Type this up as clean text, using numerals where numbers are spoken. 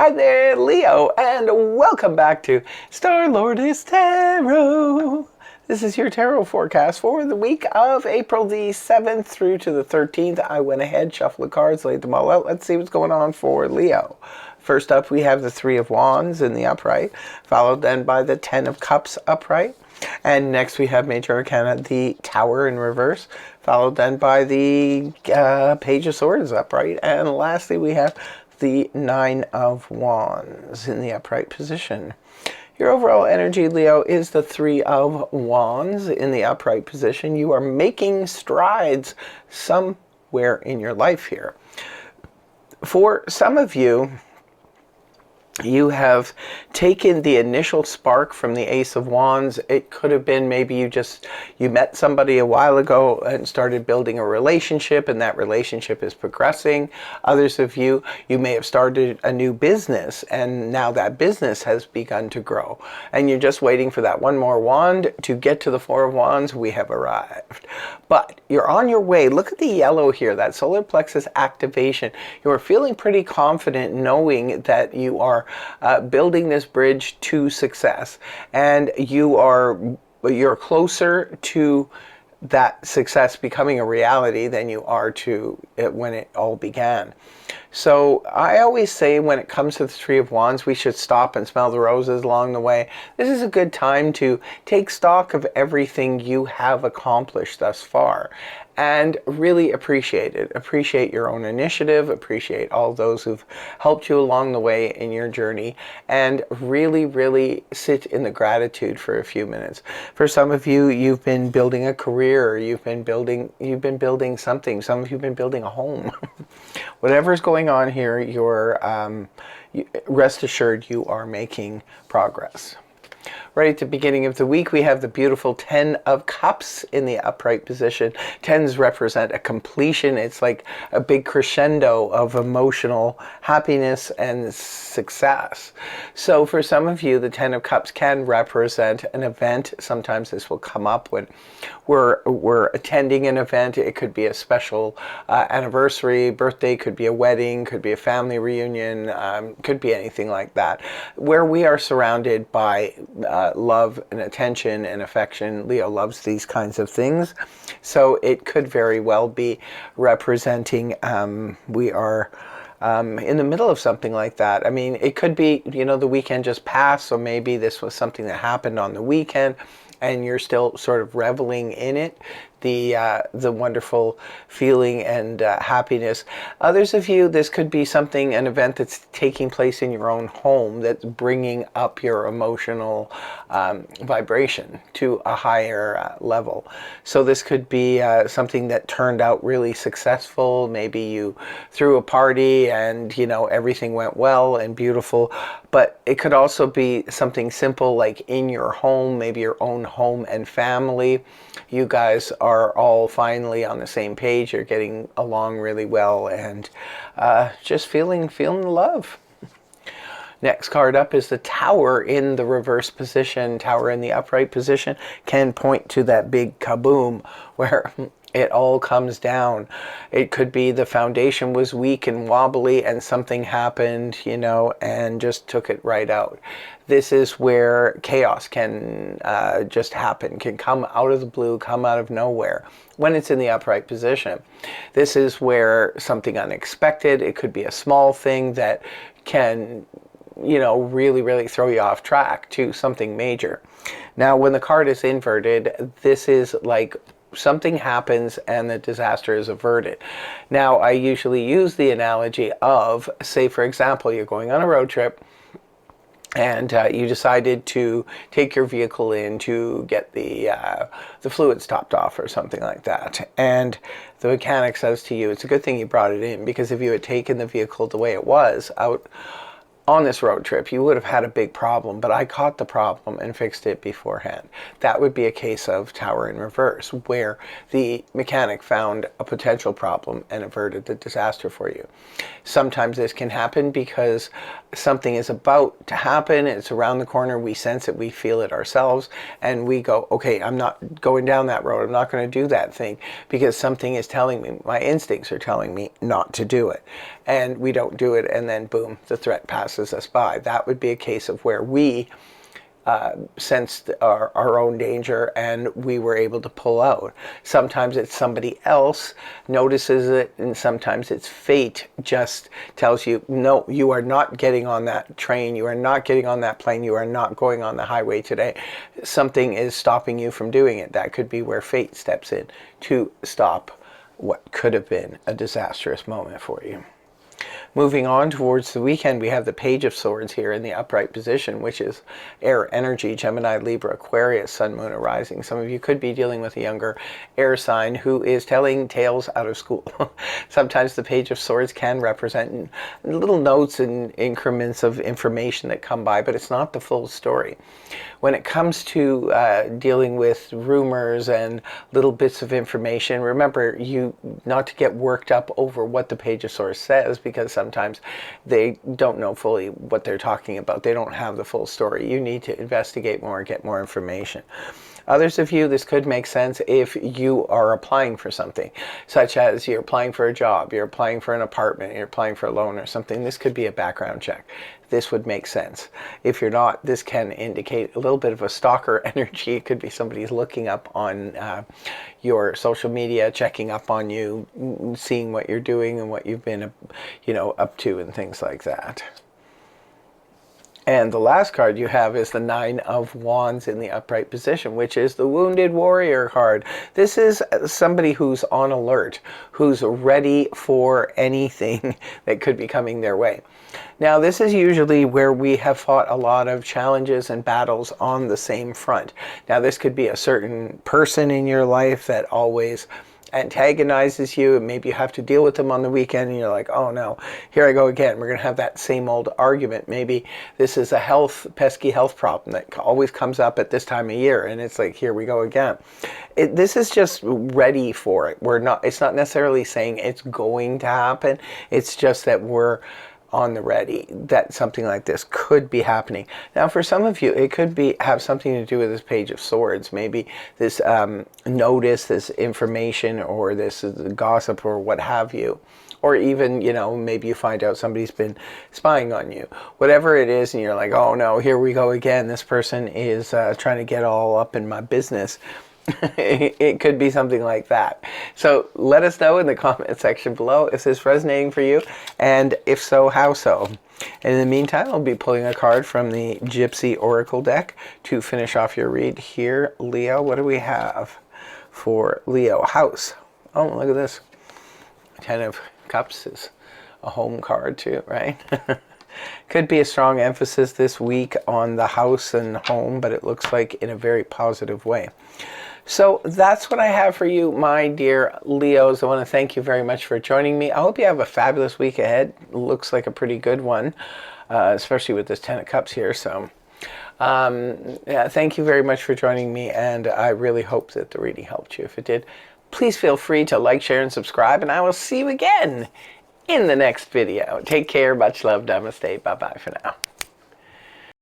Hi there, Leo, and welcome back to Star-Lordist Tarot. This is your tarot forecast for the week of April the 7th through to the 13th. I went ahead, shuffled the cards, laid them all out. Let's see what's going on for Leo. First up, we have the Three of Wands in the upright, followed then by the Ten of Cups upright. And next we have Major Arcana, the Tower in reverse, followed then by the Page of Swords upright. And lastly, we have the Nine of Wands in the upright position. Your overall energy, Leo, is the Three of Wands in the upright position. You are making strides somewhere in your life here. For some of you, you have taken the initial spark from the Ace of Wands. It could have been maybe you met somebody a while ago and started building a relationship, and that relationship is progressing. Others of you, you may have started a new business, and now that business has begun to grow. And you're just waiting for that one more wand to get to the Four of Wands. We have arrived. But you're on your way. Look at the yellow here, that solar plexus activation. You are feeling pretty confident knowing that you are building this bridge to success, and you're closer to that success becoming a reality than you are to it when it all began. So I always say when it comes to the Three of Wands, we should stop and smell the roses along the way. This is a good time to take stock of everything you have accomplished thus far and really appreciate it. Appreciate your own initiative, appreciate all those who've helped you along the way in your journey, and really, really sit in the gratitude for a few minutes. For some of you, you've been building a career, you've been building something. Some of you have been building a home. Whatever's going on here, rest assured you are making progress. Right at the beginning of the week, we have the beautiful Ten of Cups in the upright position. Tens represent a completion. It's like a big crescendo of emotional happiness and success. So for some of you, the Ten of Cups can represent an event. Sometimes this will come up when we're attending an event. It could be a special anniversary, birthday, could be a wedding, could be a family reunion, could be anything like that, where we are surrounded by love and attention and affection. Leo loves these kinds of things. So it could very well be representing we are in the middle of something like that. I mean, it could be, the weekend just passed, so maybe this was something that happened on the weekend and you're still sort of reveling in it, the wonderful feeling and happiness. Others of you, this could be an event that's taking place in your own home that's bringing up your emotional vibration to a higher level. So this could be something that turned out really successful. Maybe you threw a party and everything went well and beautiful. But it could also be something simple like in your home, maybe your own home and family. You guys are all finally on the same page. You're getting along really well and just feeling the love. Next card up is the Tower in the reverse position. Tower in the upright position can point to that big kaboom where it all comes down. It could be the foundation was weak and wobbly and something happened, and just took it right out. This is where chaos can just happen, can come out of the blue, come out of nowhere when it's in the upright position. This is where something unexpected, it could be a small thing that can really, really throw you off track to something major. Now, when the card is inverted, this is like something happens and the disaster is averted. Now, I usually use the analogy of, say, for example, you're going on a road trip and you decided to take your vehicle in to get the fluids topped off or something like that. And the mechanic says to you, it's a good thing you brought it in, because if you had taken the vehicle the way it was out on this road trip, you would have had a big problem, but I caught the problem and fixed it beforehand. That would be a case of Tower in reverse, where the mechanic found a potential problem and averted the disaster for you. Sometimes this can happen because something is about to happen, it's around the corner, we sense it, we feel it ourselves, and we go, okay, I'm not going down that road, I'm not going to do that thing, because something is telling me, my instincts are telling me not to do it. And we don't do it, and then boom, the threat passes passes us by. That would be a case of where we sensed our own danger and we were able to pull out. Sometimes it's somebody else notices it, and sometimes it's fate just tells you, no, you are not getting on that train, you are not getting on that plane, you are not going on the highway today. Something is stopping you from doing it. That could be where fate steps in to stop what could have been a disastrous moment for you. Moving on towards the weekend, we have the Page of Swords here in the upright position, which is air energy, Gemini, Libra, Aquarius, Sun, Moon, or Rising. Some of you could be dealing with a younger air sign who is telling tales out of school. Sometimes the Page of Swords can represent little notes and increments of information that come by, but it's not the full story. When it comes to dealing with rumors and little bits of information, remember you not to get worked up over what the Page of Swords says, because sometimes they don't know fully what they're talking about. They don't have the full story. You need to investigate more, get more information. Others of you, this could make sense if you are applying for something, such as you're applying for a job, you're applying for an apartment, you're applying for a loan or something. This could be a background check. This would make sense. If you're not, this can indicate a little bit of a stalker energy. It could be somebody's looking up on your social media, checking up on you, seeing what you're doing and what you've been, up to and things like that. And the last card you have is the Nine of Wands in the upright position, which is the Wounded Warrior card. This is somebody who's on alert, who's ready for anything that could be coming their way. Now, this is usually where we have fought a lot of challenges and battles on the same front. Now, this could be a certain person in your life that always antagonizes you, and maybe you have to deal with them on the weekend and you're like, oh no, here I go again, we're going to have that same old argument. Maybe this is a pesky health problem that always comes up at this time of year, and it's like, here we go again. This is just ready for it. It's not necessarily saying it's going to happen, it's just that we're on the ready that something like this could be happening. Now, for some of you, it could have something to do with this Page of Swords. Maybe this notice, this information, or this gossip, or what have you. Or even, maybe you find out somebody's been spying on you. Whatever it is, and you're like, oh no, here we go again. This person is trying to get all up in my business. It could be something like that. So let us know in the comment section below if this is resonating for you, and if so, how so. And in the meantime, I'll be pulling a card from the Gypsy Oracle deck to finish off your read here. Leo, what do we have for Leo? House. Oh, look at this. 10 of Cups is a home card too, right? Could be a strong emphasis this week on the house and home, but it looks like in a very positive way. So that's what I have for you, my dear Leos. I want to thank you very much for joining me. I hope you have a fabulous week ahead. Looks like a pretty good one, especially with this 10 of Cups here. So yeah, thank you very much for joining me, and I really hope that the reading helped you. If it did, please feel free to like, share, and subscribe, and I will see you again in the next video. Take care. Much love. Namaste. Bye-bye for now.